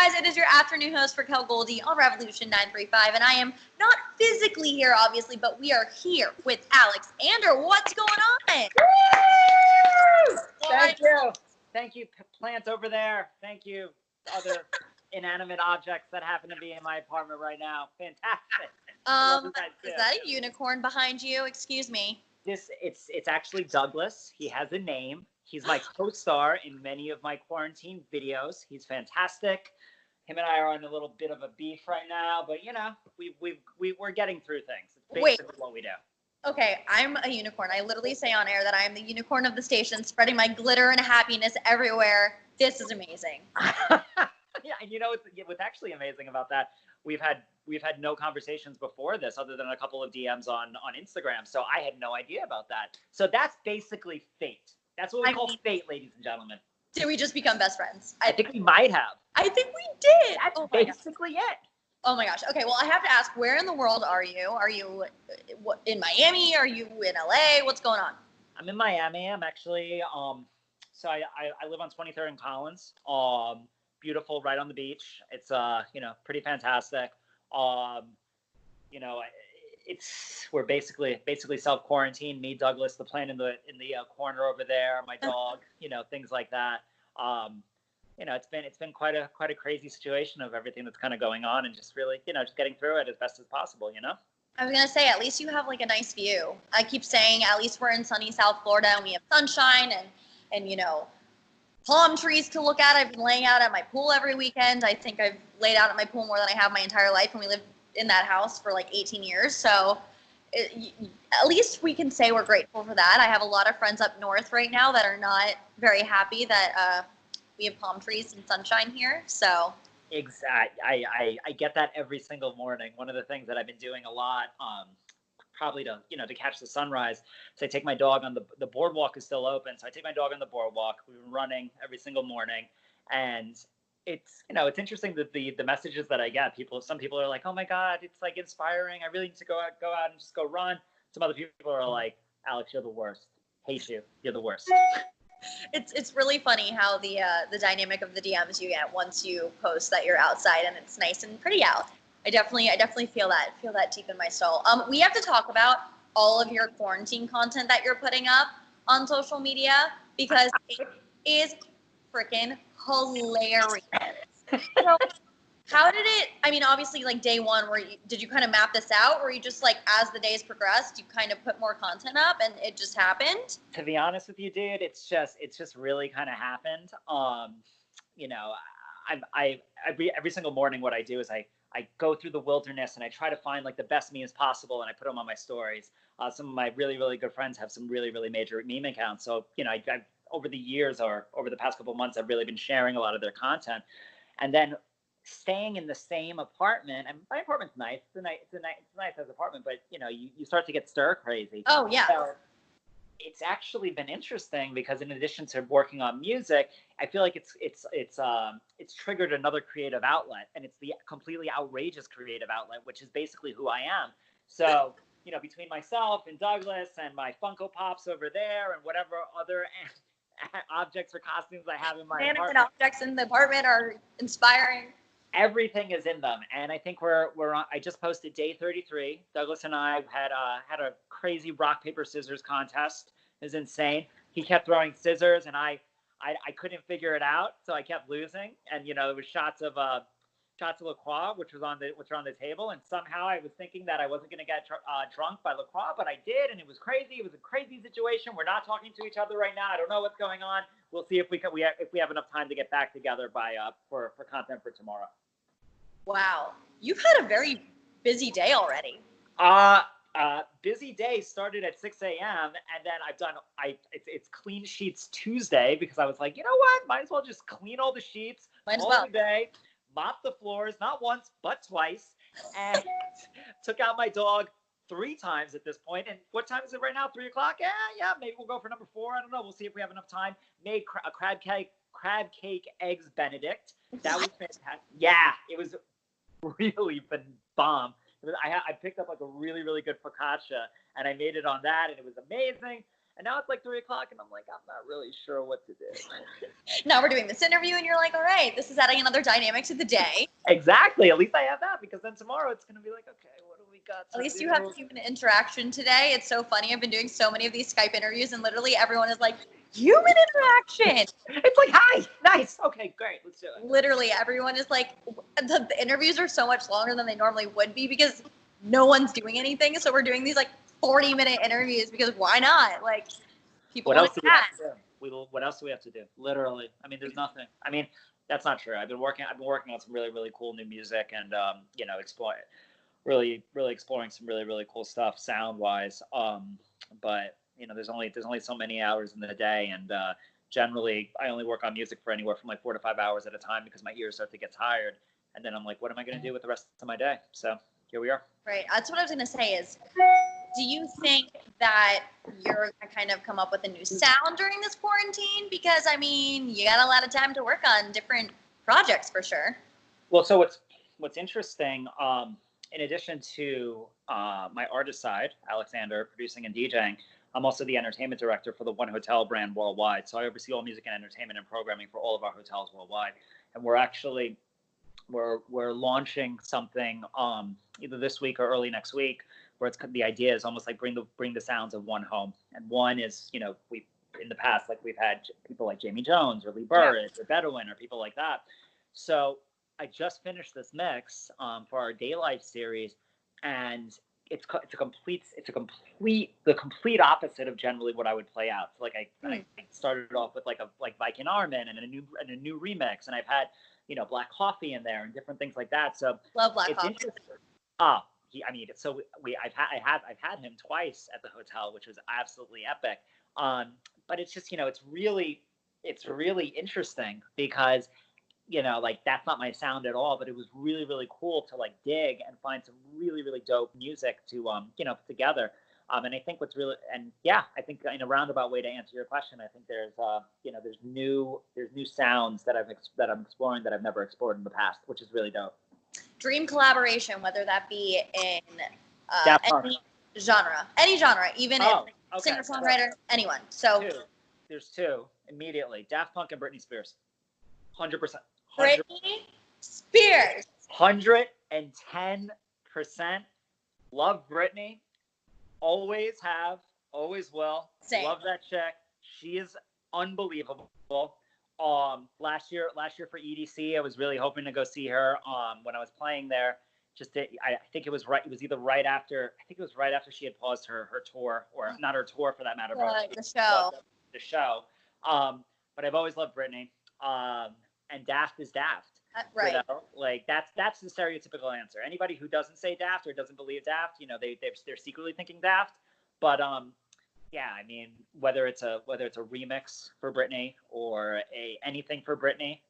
guys, it is your afternoon host, Racquel Goldy on Revolution 935, and I am not physically here, obviously, but we are here with Alyx Ander. What's going on? Woo! Thank you. Thank you, plants over there. Thank you, other inanimate objects that happen to be in my apartment right now. Fantastic. Is that a unicorn behind you? Excuse me. It's actually Douglas. He has a name. He's my co-star in many of my quarantine videos. He's fantastic. Him and I are on a little bit of a beef right now, but you know, we're getting through things. It's basically what we do. Okay, I'm a unicorn. I literally say on air that I am the unicorn of the station, spreading my glitter and happiness everywhere. This is amazing. Yeah, and you know what's actually amazing about that? We've had no conversations before this, other than a couple of DMs on Instagram. So I had no idea about that. So that's basically fate. That's what we call fate, ladies and gentlemen. Did we just become best friends? I think we might have. I think we did. That's basically it. Oh my gosh. Okay, well, I have to ask, where in the world are you? Are you in Miami? Are you in LA? What's going on? I'm in Miami. I'm actually, so I live on 23rd and Collins. Beautiful, right on the beach. It's, pretty fantastic. We're basically self-quarantined. Me, Douglas, the plant in the corner over there, my dog, things like that. It's been quite a crazy situation of everything that's kind of going on, and just really, just getting through it as best as possible, I was gonna say, at least you have like a nice view. I keep saying, at least we're in sunny South Florida and we have sunshine and palm trees to look at. I've been laying out at my pool every weekend. I think I've laid out at my pool more than I have my entire life, and we lived in that house for like 18 years. So at least we can say we're grateful for that. I have a lot of friends up north right now that are not very happy that we have palm trees and sunshine here. So exactly, I get that every single morning. One of the things that I've been doing a lot, probably to catch the sunrise, so I take my dog on the boardwalk is still open, so I take my dog on the boardwalk. We've been running every single morning, and it's interesting that the messages that I get, some people are like, oh my God, it's like inspiring, I really need to go out and just go run. Some other people are like, Alyx, you're the worst, hate you, you're the worst. It's really funny how the dynamic of the DMs you get once you post that you're outside and it's nice and pretty out. I definitely feel that deep in my soul. We have to talk about all of your quarantine content that you're putting up on social media, because it is freaking hilarious. So how did it, obviously like day one, did you kind of map this out, or you just like, as the days progressed, you kind of put more content up and it just happened? To be honest with you, dude, it's just really kind of happened. Every single morning, what I do is I go through the wilderness and I try to find like the best memes possible, and I put them on my stories. Some of my really, really good friends have some really, really major meme accounts. So, I've over the years, or over the past couple of months, I've really been sharing a lot of their content. And then staying in the same apartment, and my apartment's nice. It's a nice apartment, but you start to get stir crazy. Oh yeah. So it's actually been interesting, because in addition to working on music, I feel like it's triggered another creative outlet, and it's the completely outrageous creative outlet, which is basically who I am. So between myself and Douglas and my Funko Pops over there and whatever other objects or costumes I have in my apartment. Objects in the apartment are inspiring. Everything is in them, and I think we're on. I just posted day 33. Douglas and I had a crazy rock paper scissors contest. It was insane. He kept throwing scissors, and I couldn't figure it out, so I kept losing. And there was shots of LaCroix, which were on the table, and somehow I was thinking that I wasn't going to get drunk by LaCroix, but I did, and it was crazy. It was a crazy situation. We're not talking to each other right now. I don't know what's going on. We'll see if we have enough time to get back together for content for tomorrow. Wow, you've had a very busy day already. Busy day started at 6 a.m. and then it's clean sheets Tuesday, because I was like, you know what, might as well just clean all the sheets all the day, mop the floors, not once but twice, and took out my dog 3 times at this point. And what time is it right now? 3 o'clock? Yeah, maybe we'll go for number 4. I don't know. We'll see if we have enough time. Made a crab cake eggs Benedict. That was fantastic. Yeah, it was really been bomb. I picked up like a really, really good focaccia, and I made it on that, and it was amazing. And now it's like 3 o'clock, and I'm like, I'm not really sure what to do. Now we're doing this interview, and you're like, all right, this is adding another dynamic to the day. Exactly. At least I have that, because then tomorrow it's going to be like, okay, what do we got to At least do? you have human interaction today. It's so funny. I've been doing so many of these Skype interviews, and literally everyone is like, human interaction. It's like, hi, nice. Okay, great. Let's do it. Literally everyone is like, the interviews are so much longer than they normally would be because no one's doing anything. So we're doing these like 40-minute interviews because why not? Like, people What want else to do we have chat. to do? What else do we have to do? Literally. I mean, there's nothing. I mean, that's not true. I've been working on some really, really cool new music, and really exploring some really, really cool stuff sound wise. But there's only so many hours in the day, and generally I only work on music for anywhere from like 4 to 5 hours at a time because my ears start to get tired, and then I'm like, what am I going to do with the rest of my day? So here we are. Right. That's what I was going to say is, do you think that you're going to kind of come up with a new sound during this quarantine? Because, I mean, you got a lot of time to work on different projects for sure. Well, so what's interesting, in addition to my artist side, Alyx Ander, producing and DJing, I'm also the entertainment director for the One Hotel brand worldwide. So I oversee all music and entertainment and programming for all of our hotels worldwide. And we're launching something either this week or early next week, where the idea is almost like bring the sounds of one home. And one is, we in the past, like we've had people like Jamie Jones or Lee Burridge or Bedouin or people like that. So I just finished this mix for our Day Life series, and it's the complete opposite of generally what I would play out. So like I started off with like Viking Armin and a new remix, and I've had Black Coffee in there and different things like that. So Love Black Coffee. Interesting. I've had him twice at the hotel, which was absolutely epic. But it's just it's really interesting because like that's not my sound at all, but it was really, really cool to like dig and find some really, really dope music to put together. And I think I think in a roundabout way to answer your question, I think there's new sounds that I'm exploring that I've never explored in the past, which is really dope. Dream collaboration, whether that be in any genre, even if singer, songwriter, anyone. So there's two immediately: Daft Punk and Britney Spears. 100%. Britney Spears. 110%. Love Britney. Always have. Always will. Same. Love that chick. She is unbelievable. Last year for EDC, I was really hoping to go see her. When I was playing there, I think it was right. It was either right after. I think it was right after she had paused her tour, or not her tour for that matter, but the show. The show. But I've always loved Britney. And Daft is Daft. Right. Like that's the stereotypical answer. Anybody who doesn't say Daft or doesn't believe Daft, they're secretly thinking Daft. But yeah, I mean, whether it's a remix for Britney or anything for Britney,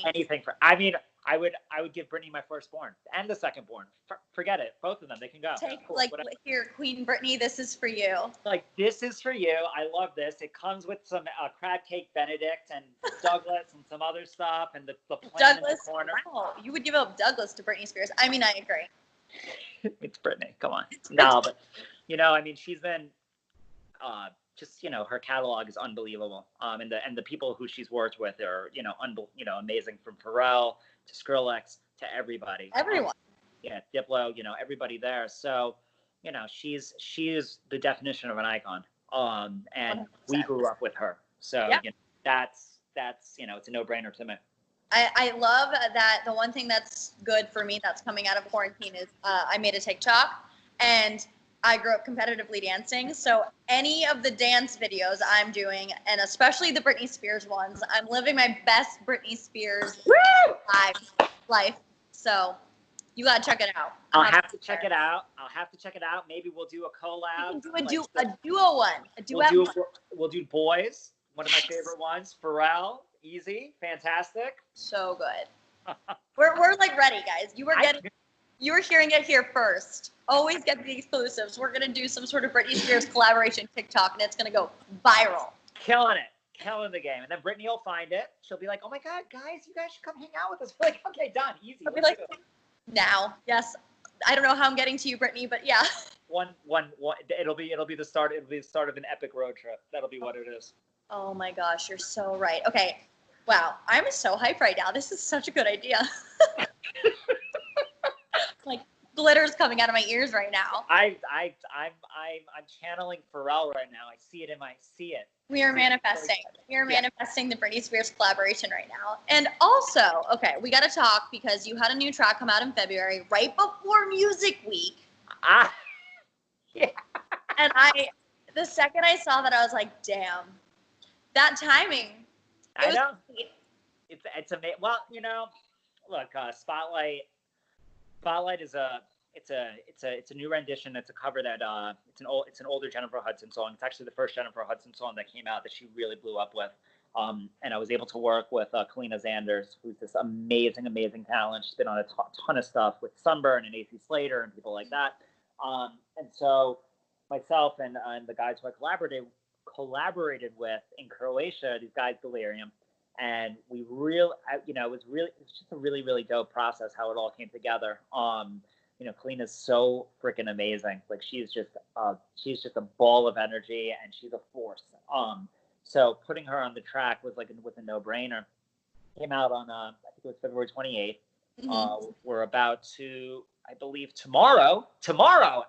anything for. I mean, I would give Britney my firstborn and the secondborn. Forget it, both of them, they can go. Take here, Queen Britney, this is for you. Like, this is for you. I love this. It comes with some crab cake Benedict and Douglas and some other stuff, and the plant in the corner. Wow, you would give up Douglas to Britney Spears. I mean, I agree. It's Britney. Come on. No, but I mean, she's been. Just her catalog is unbelievable. And the people who she's worked with are amazing, from Pharrell to Skrillex to everybody. Everyone. Diplo, everybody there. So, she's the definition of an icon. And 100%. We grew up with her. So that's it's a no-brainer to me. I love that. The one thing that's good for me that's coming out of quarantine is I made a TikTok, and I grew up competitively dancing, so any of the dance videos I'm doing, and especially the Britney Spears ones, I'm living my best Britney Spears life. So you gotta check it out. I'll have to check it out. Maybe we'll do a collab. We can do a duo one. A duet. We'll do Boys. One of my favorite ones. Pharrell. Easy. Fantastic. So good. We're like ready, guys. You were hearing it here first. Always get the exclusives. We're going to do some sort of Britney Spears collaboration TikTok, and it's going to go viral. Killing the game. And then Britney will find it. She'll be like, oh my God, guys, you guys should come hang out with us. We're like, okay, done. Easy. I'll be like, now. Yes. I don't know how I'm getting to you, Brittany, but yeah. One. It'll be the start. It'll be the start of an epic road trip. That'll be what it is. Oh my gosh, you're so right. Okay. Wow, I'm so hyped right now. This is such a good idea. Like glitter's coming out of my ears right now. I'm channeling Pharrell right now. I see it. We are manifesting. We are manifesting the Britney Spears collaboration right now. And also, okay, we got to talk because you had a new track come out in February, right before Music Week. Yeah. And the second I saw that, I was like, damn, that timing. I know. It's amazing. Well, look, Spotlight is it's a new rendition. It's a cover that it's an older Jennifer Hudson song. It's actually the first Jennifer Hudson song that came out that she really blew up with. And I was able to work with Alyx Ander, who's this amazing talent. She's been on a ton of stuff with Sunburn and AC Slater and people like that. And so myself and the guys who I collaborated with in Croatia, these guys Delirium, and we it was just a really dope process how it all came together. Kalina's so freaking amazing. Like she's just a ball of energy and she's a force. So putting her on the track was was a no-brainer. Came out on I think it was February 28th. Mm-hmm. We're about to, I believe tomorrow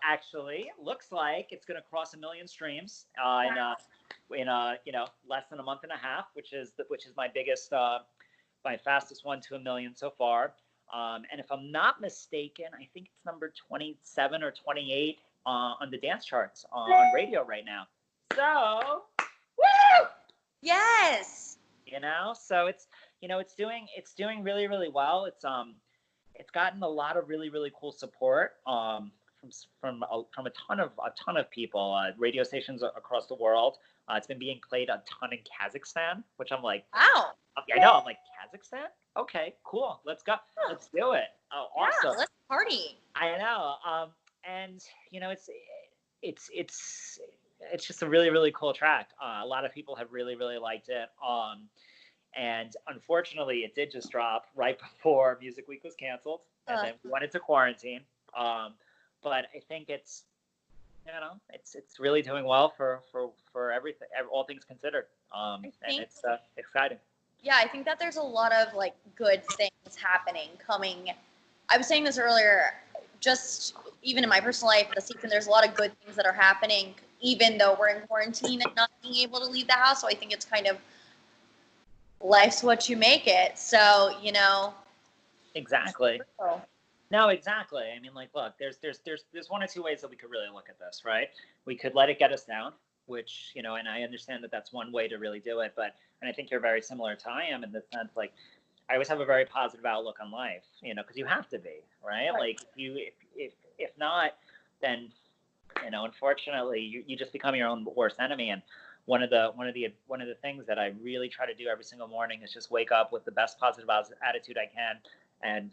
actually, it looks like it's going to cross 1 million streams in less than a month and a half, which is my biggest, my fastest one to 1 million so far. And if I'm not mistaken, I think it's number 27 or 28 on the dance charts on radio right now. So, woo! Yes. So it's doing really well. It's gotten a lot of really cool support from a ton of people, radio stations across the world. It's been being played a ton in Kazakhstan, which I'm like, wow. I know. I'm like, Kazakhstan? Okay, cool. Let's go. Let's do it. Oh, awesome. Yeah, let's party. I know. And it's just a really cool track. A lot of people have really liked it. And unfortunately, it did just drop right before Music Week was canceled, and then we went into quarantine. But I think it's really doing well for everything, all things considered. And it's exciting. Yeah, I think that there's a lot of good things happening coming. I was saying this earlier, just even in my personal life this season, there's a lot of good things that are happening, even though we're in quarantine and not being able to leave the house. So I think it's kind of life's what you make it. So, Exactly. No, exactly. I mean, look, there's one or two ways that we could really look at this, right? We could let it get us down, which, and I understand that that's one way to really do it. And I think you're very similar to I am in the sense, I always have a very positive outlook on life, because you have to be, right? If not, then, unfortunately, you just become your own worst enemy. And one of the things that I really try to do every single morning is just wake up with the best positive attitude I can. And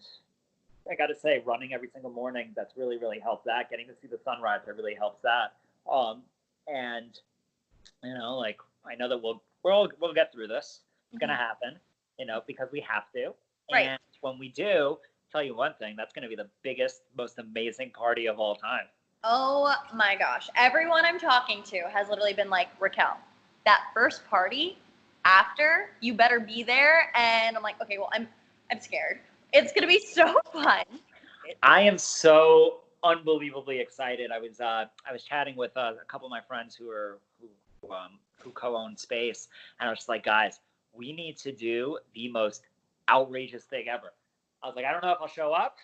I got to say, running every single morning, that's really helped that. Getting to see the sunrise, that really helps that. And I know that we'll get through this. It's gonna happen, because we have to. Right. And when we do, tell you one thing, that's gonna be the biggest, most amazing party of all time. Oh my gosh. Everyone I'm talking to has literally been like, Racquel, that first party after, you better be there. And I'm like, okay, well, I'm scared. It's going to be so fun. I am so unbelievably excited. I was chatting with a couple of my friends who co-own Space, and I was just like, guys, we need to do the most outrageous thing ever. I was like, I don't know if I'll show up,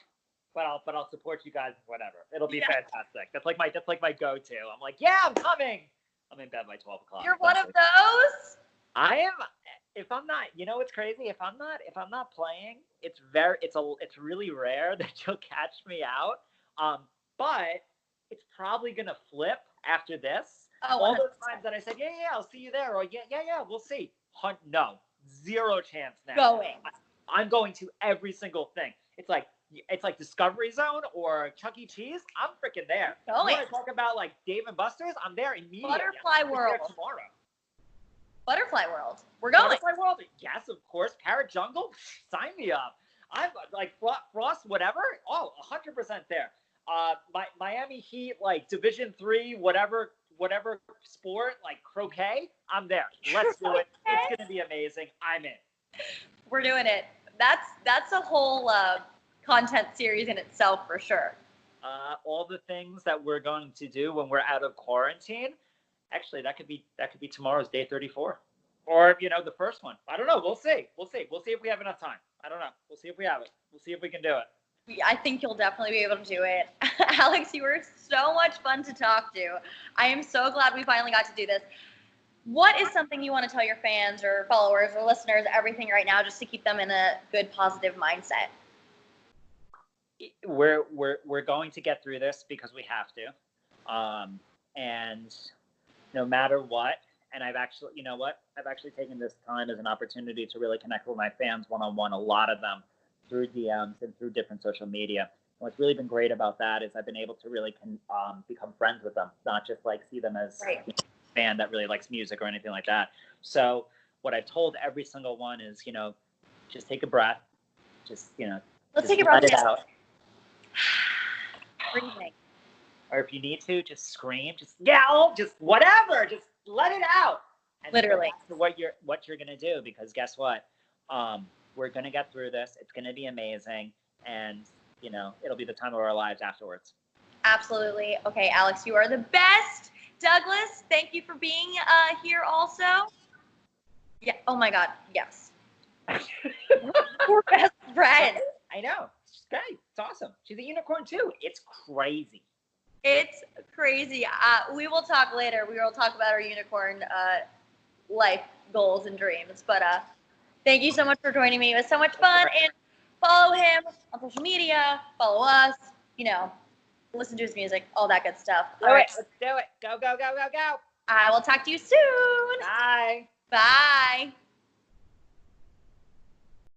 but I'll support you guys. Whatever, it'll be fantastic. That's like my go-to. I'm like, yeah, I'm coming. I'm in bed by 12 o'clock. You're one of those. I am. If I'm not, what's crazy? If I'm not playing, it's really rare that you'll catch me out. But it's probably gonna flip after this. Oh, all those times that I said, yeah, I'll see you there, or yeah, we'll see. No, zero chance now. Going. I'm going to every single thing. It's like Discovery Zone or Chuck E. Cheese. I'm freaking there. Going. You want to talk about Dave and Buster's? I'm there immediately. Butterfly World. Tomorrow. Butterfly World. We're going. Butterfly World? Yes, of course. Parrot Jungle? Sign me up. I'm Frost, whatever. Oh, 100% there. Miami Heat, like Division III, whatever sport, like croquet, I'm there. Let's do it. It's gonna be amazing. I'm in. We're doing it. That's a whole content series in itself for sure. All the things that we're going to do when we're out of quarantine. Actually, that could be tomorrow's day 34, or the first one. I don't know. We'll see. We'll see if we have enough time. I don't know. We'll see if we have it. We'll see if we can do it. I think you'll definitely be able to do it. Alyx, you were so much fun to talk to. I am so glad we finally got to do this. What is something you want to tell your fans or followers or listeners, everything right now, just to keep them in a good, positive mindset? We're going to get through this because we have to, and no matter what. And I've actually, I've actually taken this time as an opportunity to really connect with my fans one-on-one. A lot of them through DMs and through different social media. And what's really been great about that is I've been able to really become friends with them, not just like see them as a fan that really likes music or anything like that. So what I've told every single one is, just take a breath, just let's take a breath. Let it out. Breathing. Or if you need to, just scream, just yell, just whatever, just let it out. And literally. What you're gonna do, because guess what? We're gonna get through this. It's gonna be amazing, and it'll be the time of our lives afterwards. Absolutely. Okay, Alyx, you are the best. Douglas, thank you for being here also. Yeah. Oh my God. Yes. We're best friends. I know. She's great. It's awesome. She's a unicorn too. It's crazy. It's crazy. We will talk later. We will talk about our unicorn life goals and dreams. But thank you so much for joining me. It was so much fun. And follow him on social media. Follow us. Listen to his music. All that good stuff. All right. Let's do it. Go, go, go, go, go. I will talk to you soon. Bye. Bye.